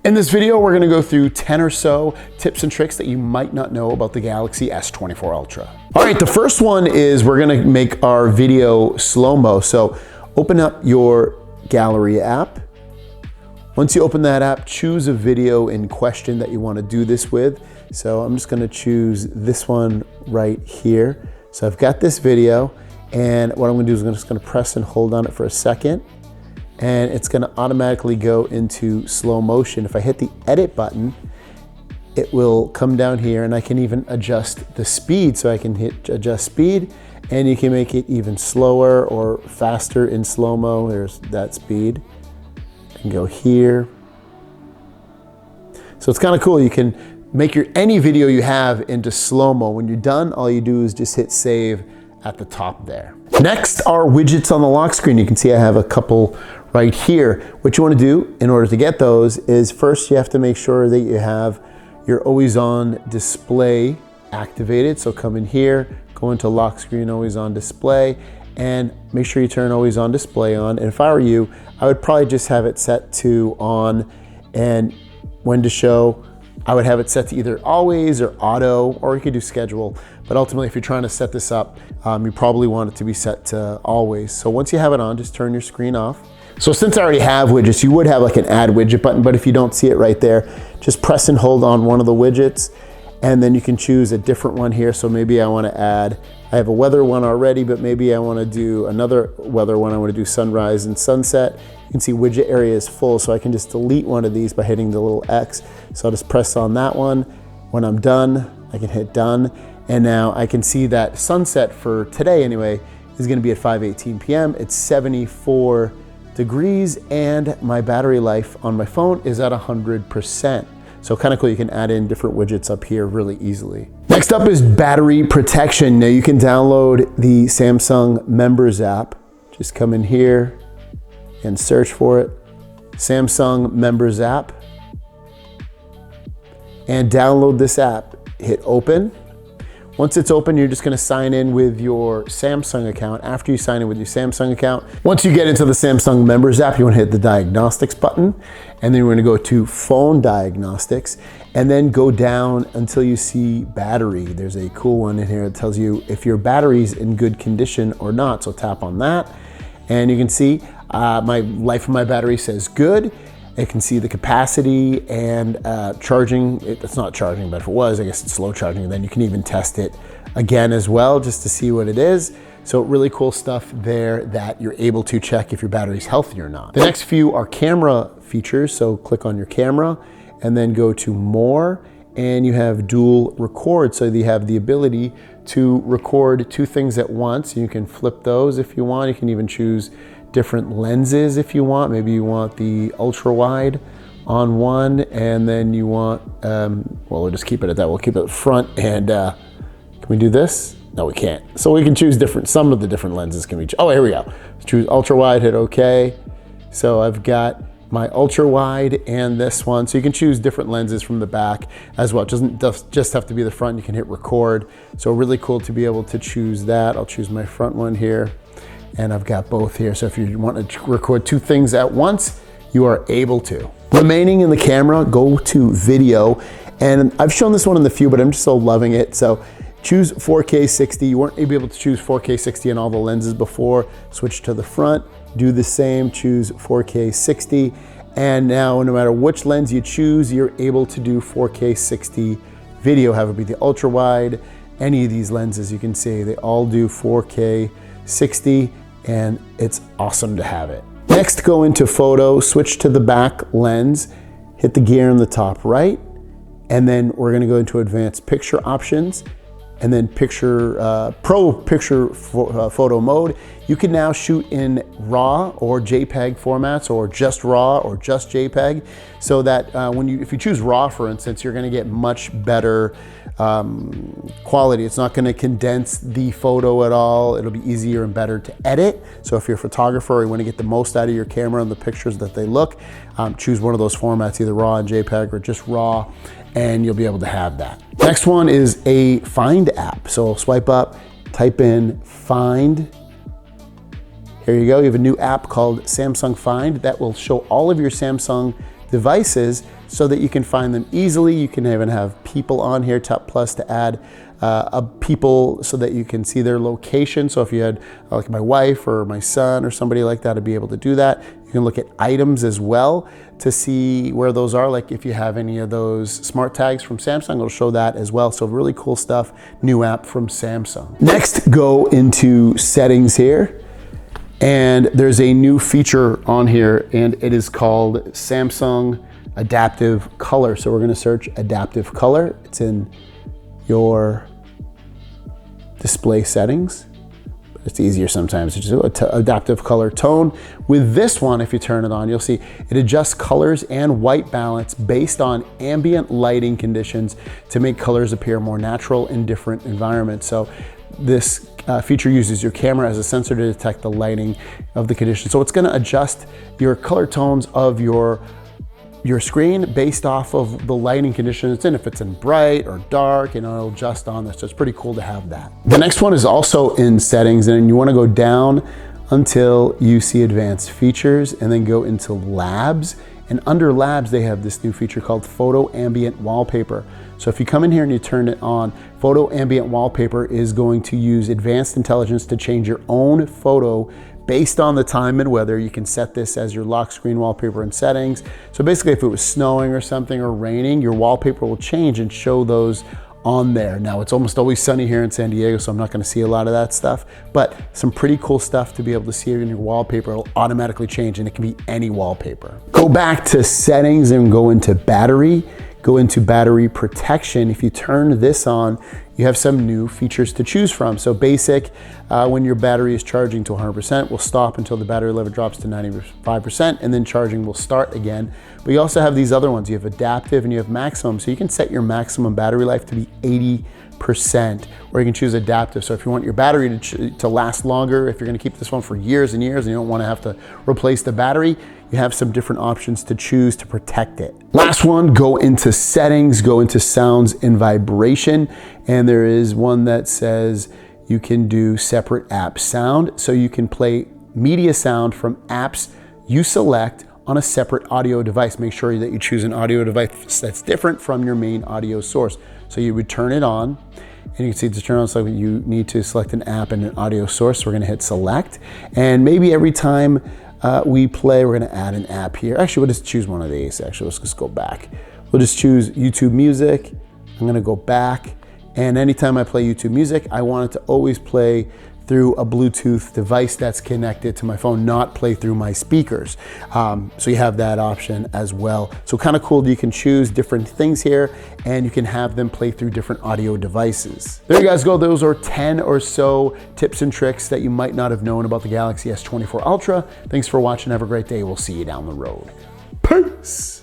In this video, we're gonna go through 10 or so tips and tricks that you might not know about the Galaxy S24 Ultra. All right, the first one is we're gonna make our video slow-mo. So open up your gallery app. Once you open that app, choose a video in question that you wanna do this with. So I'm just gonna choose this one right here. So I've got this video, and what I'm gonna do is I'm just gonna press and hold on it for a second, and it's gonna automatically go into slow motion. If I hit the edit button, it will come down here, and I can even adjust the speed. So I can hit adjust speed, and you can make it even slower or faster in slow-mo. There's that speed. I can go here. So it's kind of cool. You can make any video you have into slow-mo. When you're done, all you do is just hit save at the top there. Next are widgets on the lock screen. You can see I have a couple right here. What you want to do in order to get those is first you have to make sure that you have your always on display activated. So come in here, go into lock screen, always on display, and make sure you turn always on display on. And if I were you, I would probably just have it set to on, and when to show, I would have it set to either always or auto, or you could do schedule. But ultimately, if you're trying to set this up, you probably want it to be set to always. So once you have it on, just turn your screen off. So since I already have widgets, you would have like an add widget button, but if you don't see it right there, just press and hold on one of the widgets, and then you can choose a different one here. So maybe I want to add, I have a weather one already, but maybe I want to do another weather one. I want to do sunrise and sunset. You can see widget area is full, so I can just delete one of these by hitting the little X. So I'll just press on that one. When I'm done, I can hit done. And now I can see that sunset for today anyway is going to be at 5:18 p.m. It's 74 degrees, and my battery life on my phone is at 100%. So kind of cool, you can add in different widgets up here really easily. Next up is battery protection. Now you can download the Samsung Members app. Just come in here and search for it, Samsung Members app, and download this app. Hit open. Once it's open, you're just gonna sign in with your Samsung account. After you sign in with your Samsung account, once you get into the Samsung Members app, you wanna hit the diagnostics button, and then you're gonna go to phone diagnostics, and then go down until you see battery. There's a cool one in here that tells you if your battery's in good condition or not. So tap on that, and you can see my life of my battery says good. It can see the capacity and charging. It's not charging, but if it was, I guess it's slow charging. And then you can even test it again as well, just to see what it is. So really cool stuff there that you're able to check if your battery's healthy or not. The next few are camera features. So click on your camera and then go to more, and you have dual record. So you have the ability to record two things at once. You can flip those if you want. You can even choose different lenses if you want. Maybe you want the ultra wide on one, and then you want, well, we'll just keep it at that. We'll keep it front, and can we do this? No, we can't. So we can choose some of the different lenses can be, oh, here we go. Let's choose ultra wide, hit okay. So I've got my ultra wide and this one. So you can choose different lenses from the back as well. It doesn't just have to be the front. You can hit record. So really cool to be able to choose that. I'll choose my front one here, and I've got both here. So if you want to record two things at once, you are able to. Remaining in the camera, go to video. And I've shown this one in the few, but I'm just so loving it. So choose 4K 60. You weren't able to choose 4K 60 in all the lenses before. Switch to the front, do the same, choose 4K 60. And now no matter which lens you choose, you're able to do 4K 60 video, have it be the ultra wide, any of these lenses you can see, they all do 4K 60. And it's awesome to have it. Next, go into photo, switch to the back lens, hit the gear in the top right, and then we're gonna go into advanced picture options, and then pro picture photo mode. You can now shoot in RAW or JPEG formats, or just RAW or just JPEG, so that if you choose RAW, for instance, you're gonna get much better quality. It's not going to condense the photo at all. It'll be easier and better to edit. So if you're a photographer or you want to get the most out of your camera and the pictures that they look, choose one of those formats, either RAW and JPEG or just RAW, and you'll be able to have that. Next one is a Find app. So swipe up, type in Find. Here you go. You have a new app called Samsung Find that will show all of your Samsung devices so that you can find them easily. You can even have people on here, tap plus to add people so that you can see their location. So if you had like my wife or my son or somebody like that to be able to do that. You can look at items as well to see where those are. Like if you have any of those smart tags from Samsung, it'll show that as well. So really cool stuff, new app from Samsung. Next, go into settings here. And there's a new feature on here, and it is called Samsung Adaptive Color. So we're gonna search Adaptive Color. It's in your display settings. It's easier sometimes to just do adaptive color tone. With this one, if you turn it on, you'll see it adjusts colors and white balance based on ambient lighting conditions to make colors appear more natural in different environments. So this feature uses your camera as a sensor to detect the lighting of the condition. So it's gonna adjust your color tones of your screen based off of the lighting condition it's in. If it's in bright or dark, it'll adjust on this. So it's pretty cool to have that. The next one is also in settings, and you wanna go down until you see advanced features and then go into labs. And under labs, they have this new feature called photo ambient wallpaper. So if you come in here and you turn it on, photo ambient wallpaper is going to use advanced intelligence to change your own photo based on the time and weather. You can set this as your lock screen wallpaper in settings. So basically if it was snowing or something or raining, your wallpaper will change and show those on there. Now it's almost always sunny here in San Diego, so I'm not gonna see a lot of that stuff, but some pretty cool stuff to be able to see in your wallpaper. It'll automatically change, and it can be any wallpaper. Go back to settings and go into battery. Go into battery protection. If you turn this on, you have some new features to choose from. So basic, when your battery is charging to 100%, will stop until the battery level drops to 95%, and then charging will start again. But you also have these other ones. You have adaptive and you have maximum. So you can set your maximum battery life to be 80%, or you can choose adaptive. So if you want your battery to last longer, if you're gonna keep this one for years and years and you don't wanna have to replace the battery, you have some different options to choose to protect it. Last one, go into settings, go into sounds and vibration. And there is one that says you can do separate app sound. So you can play media sound from apps you select on a separate audio device. Make sure that you choose an audio device that's different from your main audio source. So you would turn it on, and you can see to turn on, so you need to select an app and an audio source. So we're gonna hit select. And maybe every time we play, we're gonna add an app here. Actually, we'll just choose one of these. Actually, let's just go back. We'll just choose YouTube Music. I'm gonna go back, and anytime I play YouTube Music, I want it to always play through a Bluetooth device that's connected to my phone, not play through my speakers. So you have that option as well. So kind of cool that you can choose different things here, and you can have them play through different audio devices. There you guys go. Those are 10 or so tips and tricks that you might not have known about the Galaxy S24 Ultra. Thanks for watching. Have a great day. We'll see you down the road. Peace.